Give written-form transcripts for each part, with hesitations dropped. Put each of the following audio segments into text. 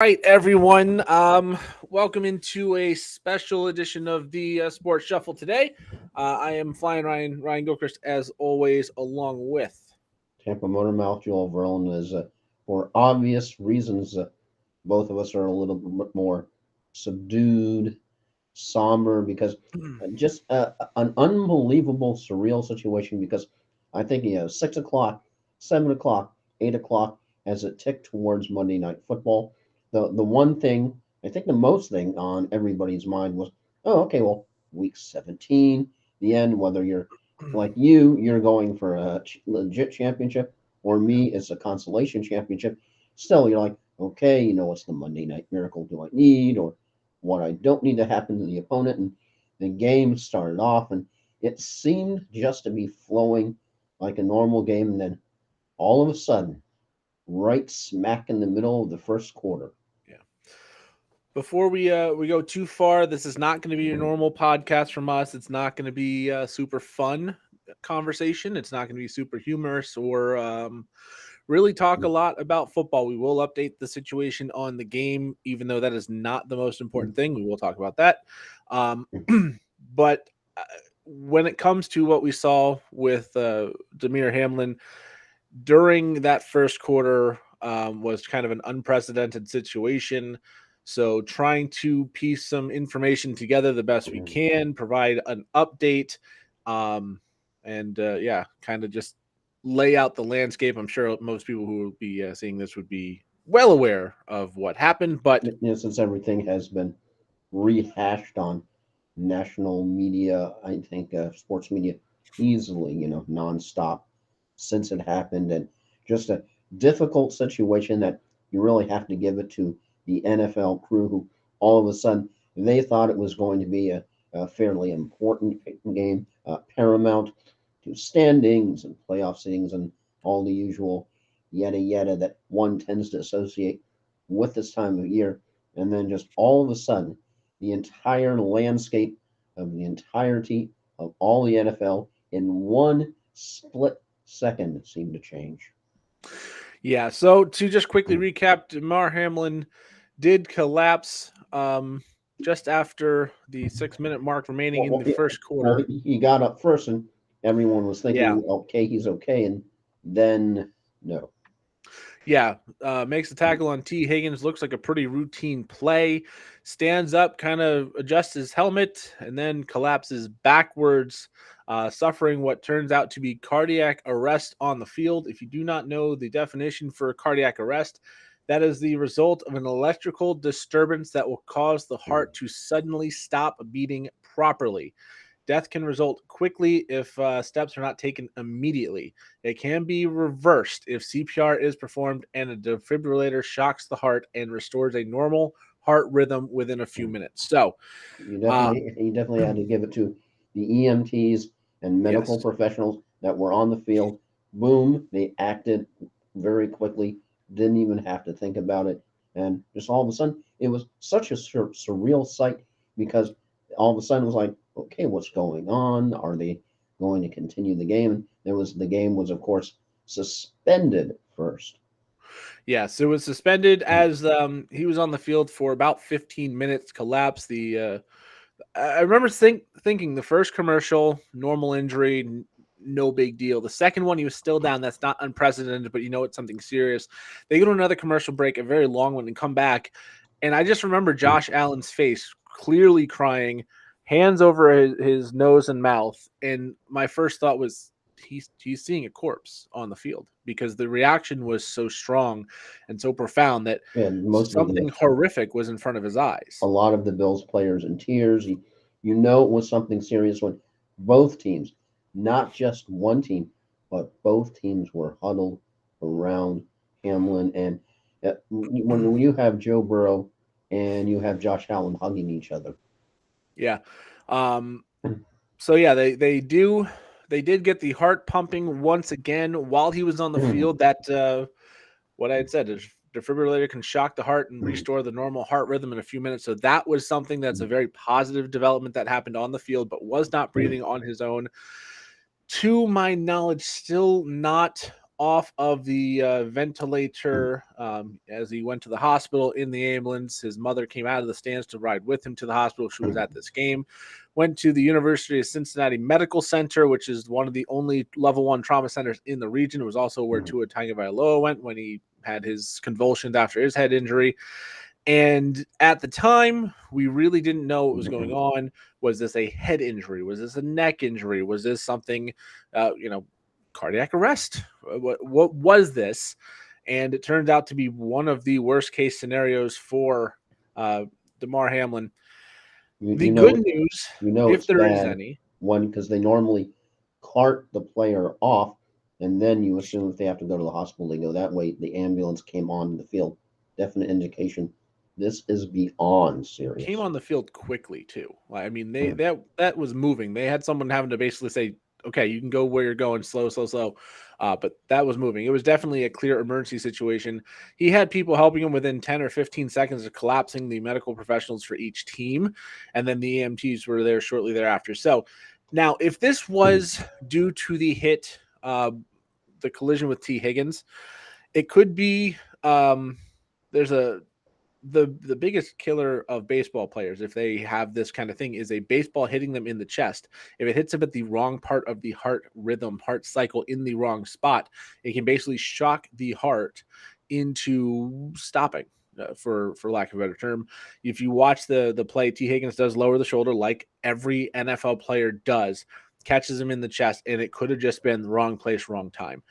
Right, everyone. Welcome into a special edition of the Sports Shuffle today. I am Flying Ryan Gilchrist, as always, along with. Tampa Motor Mouth Joel Verlin is, for obvious reasons, both of us are a little bit more subdued, somber, because just an unbelievable, surreal situation. Because I think 6 o'clock, 7 o'clock, 8 o'clock, as it ticked towards Monday Night Football, the one thing I think the most thing on everybody's mind was, oh, okay, well, week 17, the end. Whether you're like you're going for a legit championship, or me, it's a consolation championship. Still, you're like, okay, what's the Monday Night Miracle do I need, or what I don't need to happen to the opponent? And the game started off, and it seemed just to be flowing like a normal game. And then all of a sudden, right smack in the middle of the first quarter. Yeah. Before we go too far, this is not going to be a normal podcast from us. It's not going to be a super fun conversation. It's not going to be super humorous or really talk a lot about football. We will update the situation on the game, even though that is not the most important thing. We will talk about that. Um, but when it comes to what we saw with Damar Hamlin during that first quarter, was kind of an unprecedented situation. So trying to piece some information together the best we can, provide an update, and kind of just lay out the landscape. I'm sure most people who will be seeing this would be well aware of what happened, but Since everything has been rehashed on national media, I think sports media easily, nonstop since it happened, and just a difficult situation that you really have to give it to the NFL crew, who all of a sudden they thought it was going to be a fairly important game, paramount to standings and playoff seedings and all the usual yada yada that one tends to associate with this time of year. And then just all of a sudden, the entire landscape of the entirety of all the NFL in one split second seemed to change. yeah. So to just quickly recap, Damar Hamlin did collapse just after the 6 minute mark remaining Well, in well, the he, first well, quarter. he got up first, and everyone was Yeah. thinking, okay, he's okay, and then no. Yeah, makes the tackle on T. Higgins. Looks like a pretty routine play. Stands up, kind of adjusts his helmet, and then collapses backwards, suffering what turns out to be cardiac arrest on the field. If you do not know the definition for cardiac arrest, that is the result of an electrical disturbance that will cause the heart to suddenly stop beating properly. Death can result quickly if steps are not taken immediately. It can be reversed if CPR is performed and a defibrillator shocks the heart and restores a normal heart rhythm within a few minutes. So, um, You definitely had to give it to the EMTs and medical yes, professionals that were on the field. Boom, they acted very quickly, didn't even have to think about it. And just all of a sudden, it was such a surreal sight, because all of a sudden it was like, okay, what's going on? Are they going to continue the game? And the game was, of course, suspended first. yes, it was suspended as he was on the field for about 15 minutes. Collapsed. I remember thinking the first commercial, normal injury, no big deal. The second one, he was still down. That's not unprecedented, but it's something serious. They go to another commercial break, a very long one, and come back. And I just remember Josh Allen's face, clearly crying, hands over his nose and mouth. And my first thought was, he's seeing a corpse on the field, because the reaction was so strong and so profound that And most of something the horrific was in front of his a eyes. lot of the Bills players in tears. You know it was something serious when both teams, not just one team, but both teams were huddled around Hamlin. And when you have Joe Burrow and you have Josh Allen hugging each other, Yeah. Um, so yeah, they did get the heart pumping once again while he was on the field. That what I had said is defibrillator can shock the heart and restore the normal heart rhythm in a few minutes. So that was something that's a very positive development that happened on the field, but was not breathing on his own. To my knowledge, still not off of the ventilator as he went to the hospital in the ambulance. His mother came out of the stands to ride with him to the hospital. She was at this game. Went to the University of Cincinnati Medical Center, which is one of the only level 1 trauma centers in the region. It was also where Tua Tagovailoa went when he had his convulsions after his head injury. And at the time, we really didn't know what was going on. Was this a head injury? Was this a neck injury? Was this something, cardiac arrest? What was this? And it turned out to be one of the worst case scenarios for Damar Hamlin. The good news, if it's there is bad. any, One, because they normally cart the player off, and then you assume if they have to go to the hospital, they go that way. The ambulance came on the field. Definite indication this is beyond came serious. on the field quickly too. I mean, that was moving. They had someone having to basically say, "Okay, you can go where you're going, slow, slow, slow." But that was moving. It was definitely a clear emergency situation. He had people helping him within 10 or 15 seconds of collapsing, the medical professionals for each team, and then the EMTs were there shortly thereafter. So now, if this was due to the hit, the collision with T. Higgins, it could be. There's the biggest killer of baseball players, if they have this kind of thing, is a baseball hitting them in the chest. If it hits them at the wrong part of the heart rhythm, heart cycle, in the wrong spot, it can basically shock the heart into stopping. For lack of a better term, if you watch the play, T. Higgins does lower the shoulder like every NFL player does, catches him in the chest, and it could have just been the wrong place, wrong time.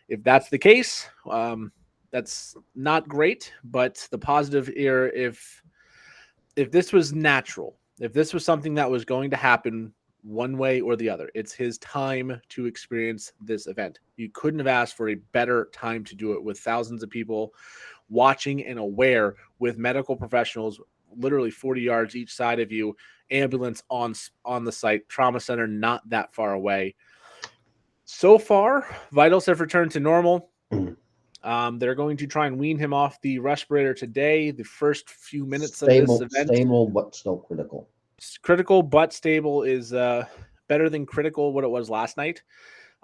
If that's the case, that's not great. But the positive here, if this was natural, if this was something that was going to happen one way or the other, it's his time to experience this event. You couldn't have asked for a better time to do it, with thousands of people watching and aware, with medical professionals literally 40 yards each side of you, ambulance on the site, trauma center not that far away. So far, vitals have returned to normal. They're going to try and wean him off the respirator today. The first few minutes of this event, Stable, but still critical. critical but stable, is better than critical what it was last night.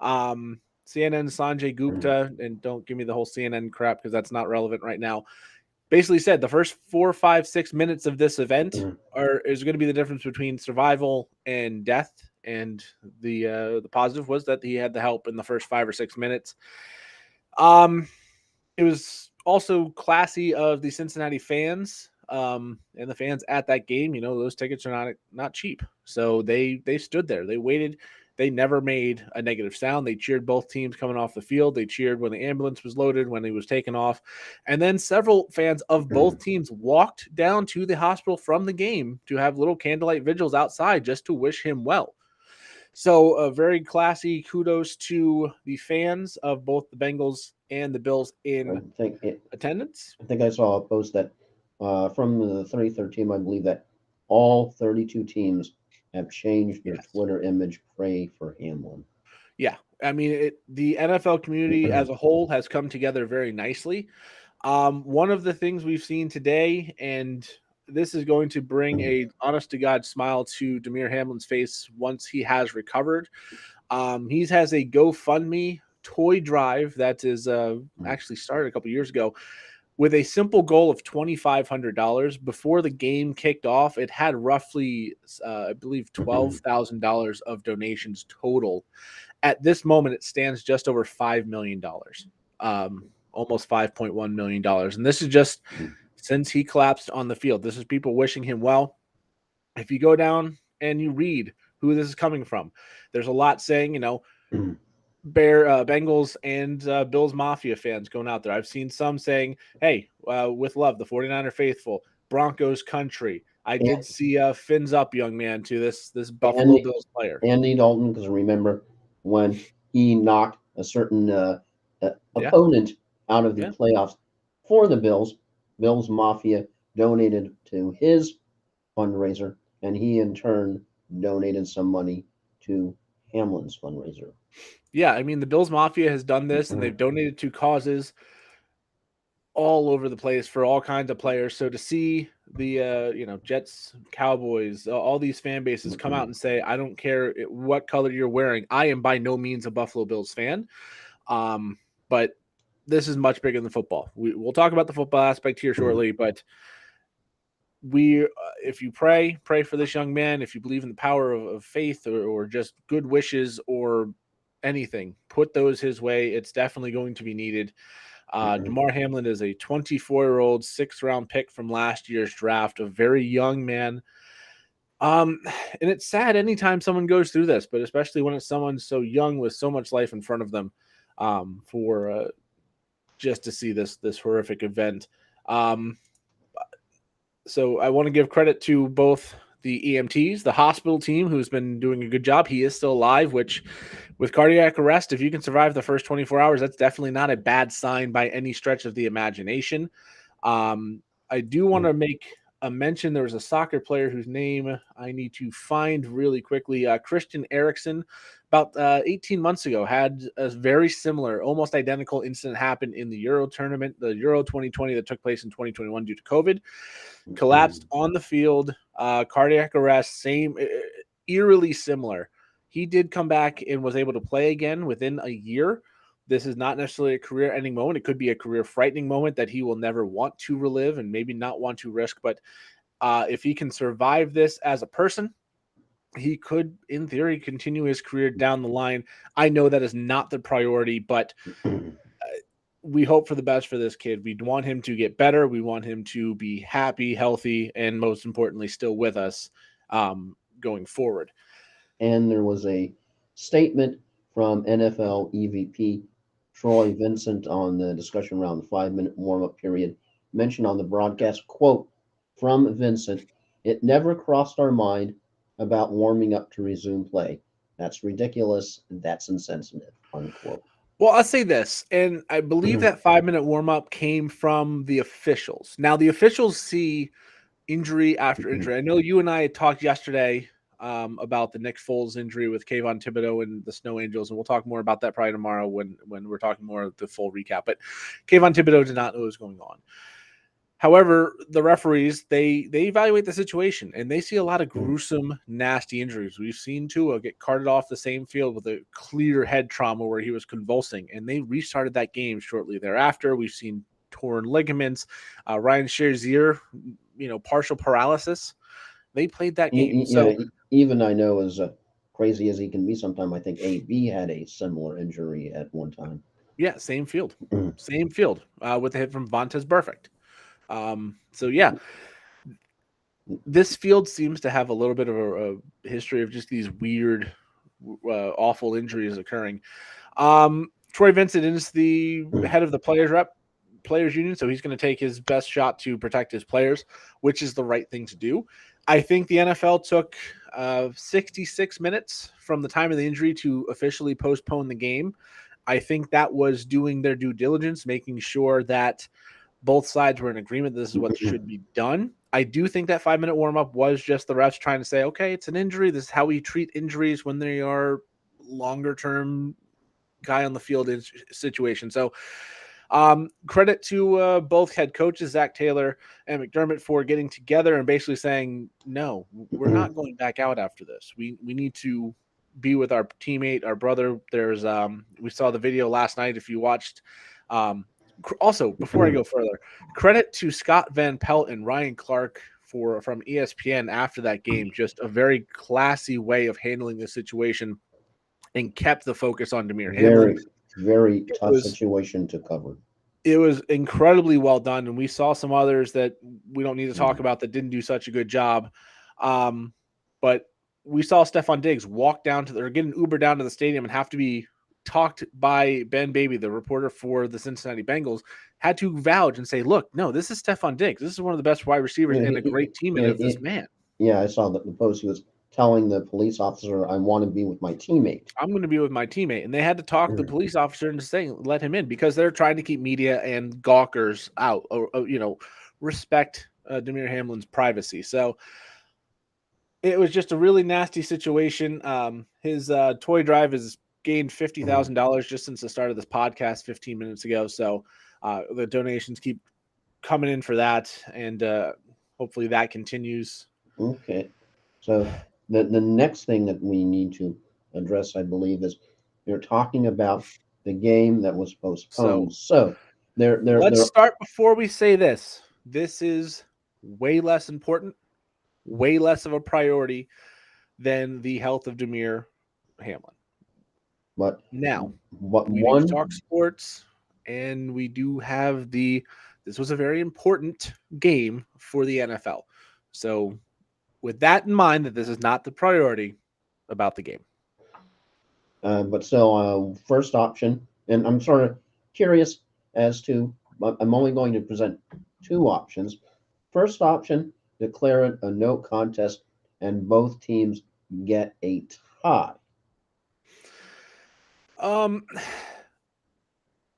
CNN Sanjay Gupta, and don't give me the whole CNN crap because that's not relevant right now, basically said the first 4, 5, 6 minutes of this event is going to be the difference between survival and death. And the positive was that he had the help in the first 5 or 6 minutes. It was also classy of the Cincinnati fans, and the fans at that game. You know, those tickets are not cheap, so they stood there, they waited. They never made a negative sound. They cheered both teams coming off the field. They cheered when the ambulance was loaded, when he was taken off. And then several fans of both teams walked down to the hospital from the game to have little candlelight vigils outside just to wish him well. So a very classy kudos to the fans of both the Bengals and the Bills in attendance. I think I saw a post that from the 33rd team, I believe that all 32 teams have changed their Twitter image. Pray for Hamlin. Yeah, I mean, the NFL community as a whole has come together very nicely. One of the things we've seen today, and this is going to bring a honest to God smile to Damar Hamlin's face once he has recovered. He has a GoFundMe toy drive that is actually started a couple years ago, with a simple goal of $2,500. Before the game kicked off, it had roughly, I believe, $12,000 of donations total. At this moment, it stands just over $5 million, almost $5.1 million. And this is just since he collapsed on the field. This is people wishing him well. If you go down and you read who this is coming from, there's a lot saying, you know, Bengals and Bills Mafia fans going out there. I've seen some saying, hey, with love, the 49er faithful, Broncos country. I did see fins up, young man, to this Buffalo Bills player. Andy Dalton, because remember when he knocked a certain opponent out of the playoffs for the Bills, Bills Mafia donated to his fundraiser, and he in turn donated some money to Hamlin's fundraiser. Yeah, I mean, the Bills Mafia has done this, and they've donated to causes all over the place for all kinds of players. So to see the Jets, Cowboys, all these fan bases come out and say, I don't care what color you're wearing, I am by no means a Buffalo Bills fan. but this is much bigger than football. We'll talk about the football aspect here shortly, but if you pray for this young man. If you believe in the power of faith or just good wishes or anything, put those his way. It's definitely going to be needed. Damar Hamlin is a 24-year-old 6th-round pick from last year's draft, a very young man. And it's sad anytime someone goes through this, but especially when it's someone so young with so much life in front of them, for just to see this horrific event. So I want to give credit to both the EMTs, the hospital team, who's been doing a good job. He is still alive, which with cardiac arrest, if you can survive the first 24 hours, that's definitely not a bad sign by any stretch of the imagination. I do want to make a mention. There was a soccer player whose name I need to find really quickly. Christian Eriksen, about 18 months ago, had a very similar, almost identical incident happen in the Euro tournament, the Euro 2020 that took place in 2021 due to COVID. Collapsed on the field, cardiac arrest, same, eerily similar. He did come back and was able to play again within a year. This is not necessarily a career-ending moment. It could be a career-frightening moment that he will never want to relive and maybe not want to risk. But if he can survive this as a person, he could, in theory, continue his career down the line. I know that is not the priority, but we hope for the best for this kid. We want him to get better. We want him to be happy, healthy, and most importantly, still with us going forward. And there was a statement from NFL EVP Troy Vincent on the discussion around the 5-minute warm-up period, mentioned on the broadcast, quote, from Vincent, "It never crossed our mind about warming up to resume play. That's ridiculous. That's insensitive," unquote. Well, I'll say this, and I believe that 5-minute warm-up came from the officials. Now, the officials see injury after injury. I know you and I had talked yesterday about the Nick Foles injury with Kayvon Thibodeau and the Snow Angels, and we'll talk more about that probably tomorrow when we're talking more of the full recap. But Kayvon Thibodeau did not know what was going on. However, the referees, they evaluate the situation, and they see a lot of gruesome, nasty injuries. We've seen Tua get carted off the same field with a clear head trauma where he was convulsing, and they restarted that game shortly thereafter. We've seen torn ligaments. Ryan Shazier, partial paralysis. They played that game. So even I know, as crazy as he can be sometimes, I think AB had a similar injury at one time. Yeah, same field. Same field with a hit from Vontaze Burfict. So yeah, this field seems to have a little bit of a history of just these weird, awful injuries occurring. Troy Vincent is the head of the players union, so he's going to take his best shot to protect his players, which is the right thing to do. I think the NFL took 66 minutes from the time of the injury to officially postpone the game. I think that was doing their due diligence, making sure that both sides were in agreement this is what should be done. I do think that 5-minute warm-up was just the refs trying to say, okay, it's an injury. This is how we treat injuries when they are longer-term guy on the field situation. So credit to both head coaches, Zach Taylor and McDermott, for getting together and basically saying, no, we're not going back out after this. We need to be with our teammate, our brother. There's we saw the video last night. If you watched, also, before I go further, credit to Scott Van Pelt and Ryan Clark from ESPN after that game. Just a very classy way of handling the situation and kept the focus on Damar Hamlin. Very tough situation to cover. It was incredibly well done, and we saw some others that we don't need to talk about that didn't do such a good job. But we saw Stephon Diggs walk down to get an Uber down to the stadium and have to be talked by Ben Baby, the reporter for the Cincinnati Bengals, had to vouch and say, look, no, this is Stephon Diggs. This is one of the best wide receivers and a great teammate of this man. Yeah, I saw the post. He was telling the police officer, I want to be with my teammate. I'm going to be with my teammate. And they had to talk the police officer into saying, let him in, because they're trying to keep media and gawkers out, or respect Damar Hamlin's privacy. So it was just a really nasty situation. His toy drive has gained $50,000 just since the start of this podcast 15 minutes ago. So the donations keep coming in for that. And hopefully that continues. Okay. So the next thing that we need to address, I believe, is you're talking about the game that was So postponed. So let's they're start before we say this. This is way less important, way less of a priority than the health of Damar Hamlin. but Now, what we need to one talk sports, and we do have this was a very important game for the NFL. So, with that in mind, that this is not the priority about the game. but still, first option, and I'm sort of curious as to. I'm only going to present two options. First option, declare it a no contest, and both teams get a tie. Um,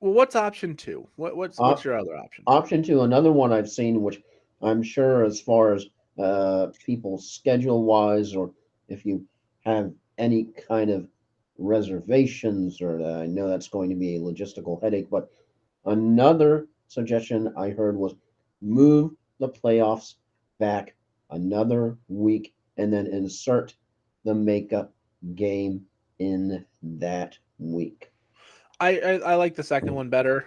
well, what's option two? What's Op- your other option? Option two, another one I've seen, which I'm sure, as far as people schedule wise, or if you have any kind of reservations, or I know that's going to be a logistical headache, but another suggestion I heard was move the playoffs back another week and then insert the makeup game in that week. I like the second one better.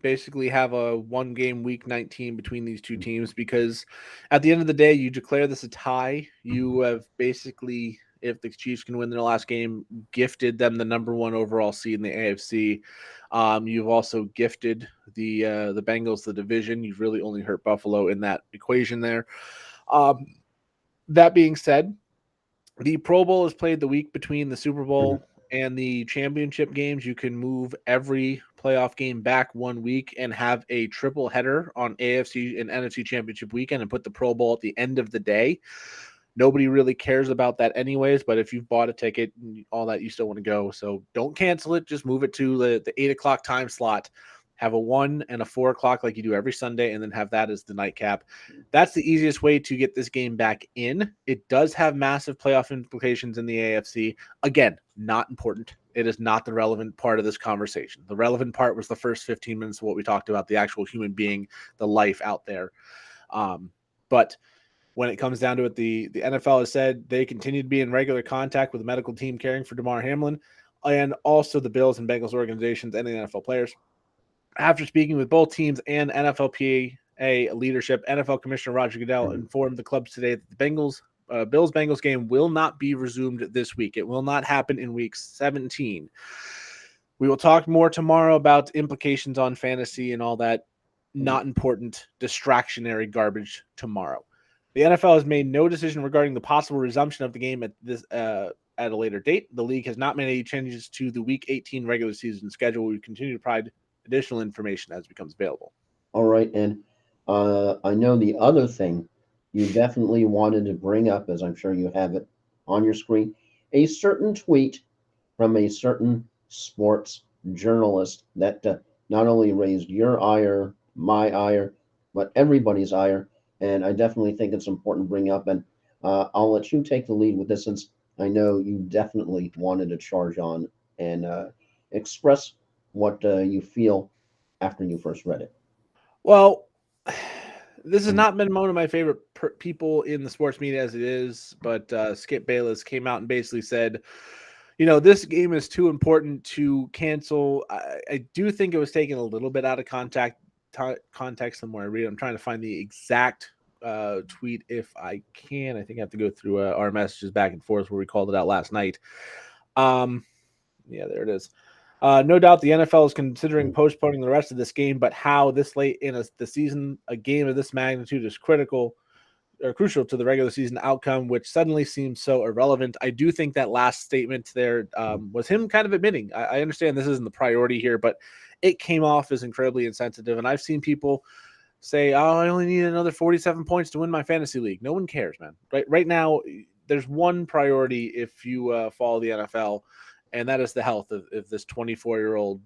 Basically have a 1 game week 19 between these two teams, because at the end of the day, you declare this a tie. You have basically, if the Chiefs can win their last game, gifted them the number one overall seed in the AFC. You've also gifted the Bengals the division. You've really only hurt Buffalo in that equation there. Um, that being said, the Pro Bowl is played the week between the Super Mhm. Bowl and the championship games. You can move every playoff game back 1 week and have a triple header on AFC and NFC championship weekend and put the Pro Bowl at the end of the day. Nobody really cares about that anyways, but if you've bought a ticket and all that, you still want to go. So don't cancel it. Just move it to the 8 o'clock time slot. Have a 1 and a 4 o'clock like you do every Sunday, and then have that as the nightcap. That's the easiest way to get this game back in. It does have massive playoff implications in the AFC. Again, not important. It is not the relevant part of this conversation. The relevant part was the first 15 minutes of what we talked about, the actual human being, the life out there. But when it comes down to it, the NFL has said they continue to be in regular contact with the medical team caring for Damar Hamlin, and also the Bills and Bengals organizations and the NFL players. After speaking with both teams and NFLPA leadership, NFL Commissioner Roger Goodell informed the clubs today that the Bills-Bengals game will not be resumed this week. It will not happen in week 17. We will talk more tomorrow about implications on fantasy and all that not important distractionary garbage tomorrow. The NFL has made no decision regarding the possible resumption of the game at a later date. The league has not made any changes to the Week 18 regular season schedule. We continue to provide additional information as it becomes available. All right, and I know the other thing you definitely wanted to bring up, as I'm sure you have it on your screen, a certain tweet from a certain sports journalist that not only raised your ire, my ire, but everybody's ire. And I definitely think it's important to bring up. And I'll let you take the lead with this, since I know you definitely wanted to charge on and express what you feel after you first read it. Well, this has not been one of my favorite people in the sports media as it is, but Skip Bayless came out and basically said, this game is too important to cancel. I do think it was taken a little bit out of context from where I read it. I'm trying to find the exact tweet if I can. I think I have to go through our messages back and forth where we called it out last night. Yeah, there it is. No doubt the NFL is considering postponing the rest of this game, but how this late in the season, a game of this magnitude is critical or crucial to the regular season outcome, which suddenly seems so irrelevant. I do think that last statement there was him kind of admitting, I understand this isn't the priority here, but it came off as incredibly insensitive. And I've seen people say, oh, I only need another 47 points to win my fantasy league. No one cares, man. Right now, there's one priority if you follow the NFL, and that is the health of this 24-year-old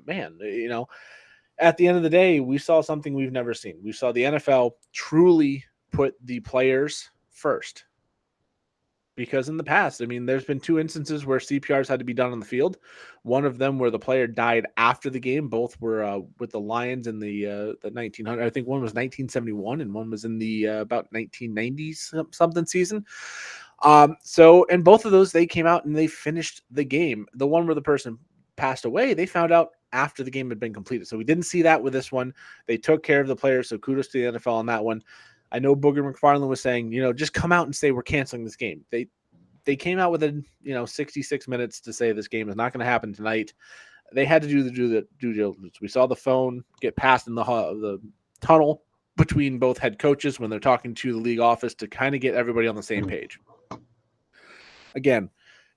man. At the end of the day, we saw something we've never seen. We saw the NFL truly put the players first. Because in the past, I mean, there's been 2 instances where CPRs had to be done on the field. One of them where the player died after the game. Both were with the Lions in the 1900. I think one was 1971 and one was in the about 1990s something season. And both of those, they came out and they finished the game. The one where the person passed away, they found out after the game had been completed. So we didn't see that with this one. They took care of the players. So kudos to the NFL on that one. I know Booger McFarland was saying, just come out and say we're canceling this game. They came out within 66 minutes to say this game is not going to happen tonight. They had to do the due diligence. We saw the phone get passed in the tunnel between both head coaches when they're talking to the league office to kind of get everybody on the same page. Again,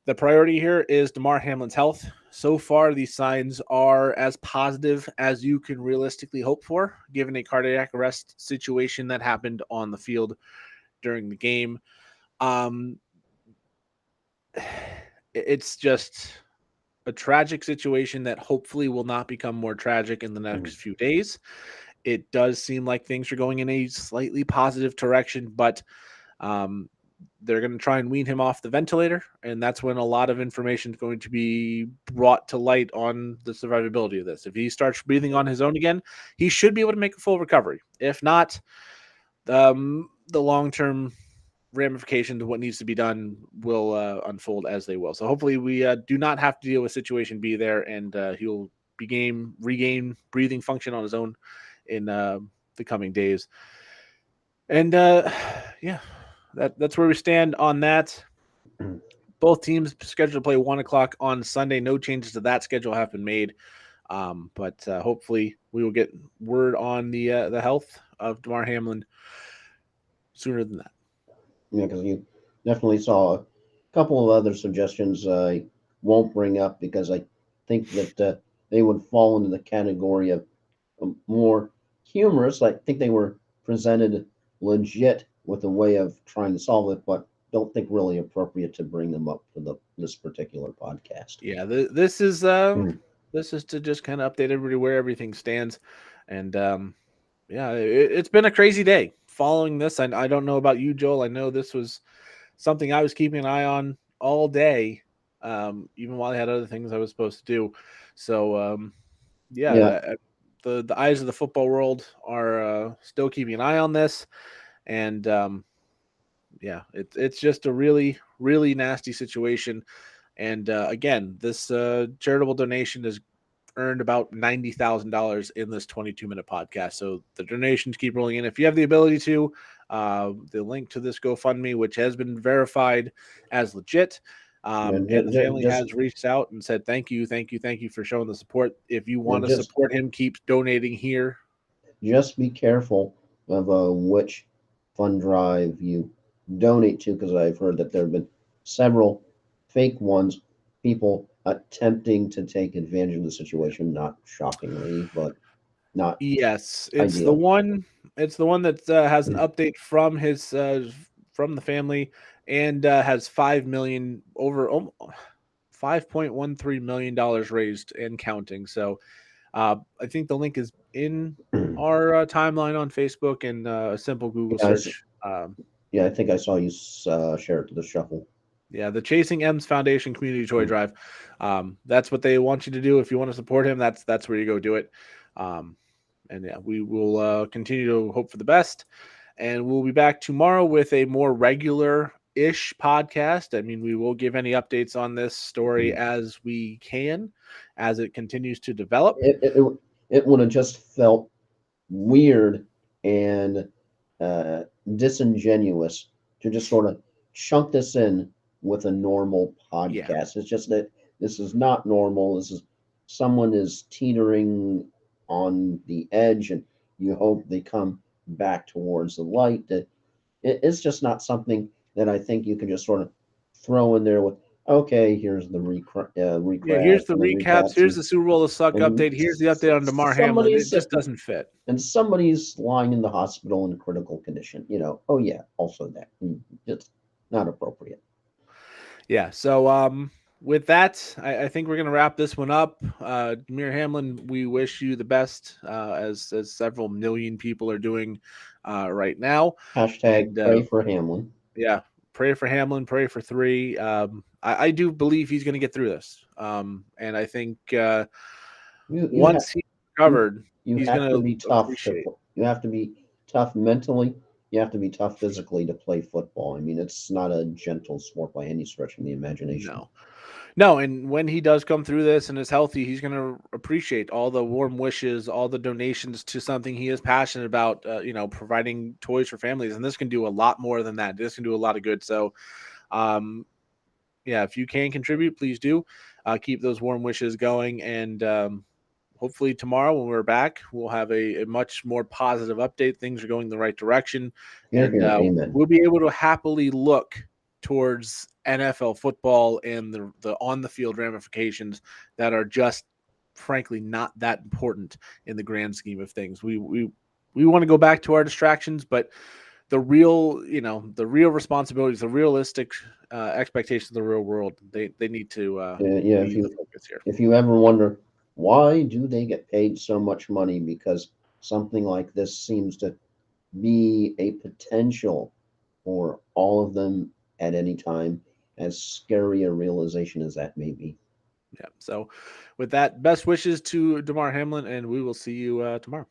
the priority here is Damar Hamlin's health. So far, these signs are as positive as you can realistically hope for, given a cardiac arrest situation that happened on the field during the game. It's just a tragic situation that hopefully will not become more tragic in the next few days. It does seem like things are going in a slightly positive direction, but they're going to try and wean him off the ventilator, and that's when a lot of information is going to be brought to light on the survivability of this. If he starts breathing on his own again, he should be able to make a full recovery. If not, the long-term ramifications of what needs to be done will unfold as they will. So hopefully we do not have to deal with situation B there, and he'll regain breathing function on his own in the coming days. And that's where we stand on that. Both teams scheduled to play 1:00 on Sunday. No changes to that schedule have been made. But hopefully we will get word on the health of Damar Hamlin sooner than that. Yeah, because you definitely saw a couple of other suggestions I won't bring up because I think that they would fall into the category of more humorous. I think they were presented legit with a way of trying to solve it, but don't think really appropriate to bring them up for this particular podcast. Yeah, this is to just kind of update everybody where everything stands, and it's been a crazy day following this. I don't know about you, Joel. I know this was something I was keeping an eye on all day, even while I had other things I was supposed to do. So the eyes of the football world are still keeping an eye on this, and it's just a really, really nasty situation. And again, this charitable donation has earned about $90,000 in this 22-minute podcast. So the donations keep rolling in. If you have the ability to, the link to this GoFundMe, which has been verified as legit, and the family has reached out and said, thank you for showing the support. If you want to support him, keep donating here. Just be careful of which fund drive you donate to, because I've heard that there have been several fake ones, people attempting to take advantage of the situation, not shockingly, but not. Yes, it's ideal. the one that has an update from his from the family, and has $5.13 million raised and counting. So I think the link is in our timeline on Facebook, and a simple Google search. I think I saw you share it to the shuffle. Yeah, the Chasing M's Foundation Community Toy Drive. That's what they want you to do. If you want to support him, that's where you go do it. And yeah, we will continue to hope for the best. And we'll be back tomorrow with a more regular-ish podcast. I mean, we will give any updates on this story as we can, as it continues to develop. It would have just felt weird and disingenuous to just sort of chunk this in with a normal podcast. Yeah. It's just that this is not normal. Someone is teetering on the edge, and you hope they come back towards the light. That it's just not something that I think you can just sort of throw in there with, okay, here's the here's the recaps, here's the Super Bowl of Suck update, here's the update on Damar Hamlin. It just doesn't fit. And somebody's lying in the hospital in critical condition. Oh yeah, also that. It's not appropriate. Yeah, so with that, I think we're going to wrap this one up. Damar Hamlin, we wish you the best, as several million people are doing right now. Hashtag pray for Hamlin. Yeah, pray for Hamlin, pray for 3. I do believe he's going to get through this. And I think once he's recovered, he's going to be tough. You have to be tough mentally. You have to be tough physically to play football. I mean, it's not a gentle sport by any stretch of the imagination. No. No, and when he does come through this and is healthy, he's going to appreciate all the warm wishes, all the donations to something he is passionate about, providing toys for families. And this can do a lot more than that. This can do a lot of good. So, um, yeah, if you can contribute, please do. Keep those warm wishes going. And hopefully tomorrow when we're back, we'll have a much more positive update. Things are going the right direction. Here, And here, amen. we'll be able to happily look towards NFL football and the on the field ramifications that are just frankly not that important in the grand scheme of things. We want to go back to our distractions, but the real responsibilities, the realistic expectations of the real world, they need to Yeah, be the focus here. if you ever wonder why do they get paid so much money, because something like this seems to be a potential for all of them at any time, as scary a realization as that may be. Yeah. So, with that, best wishes to Damar Hamlin, and we will see you tomorrow.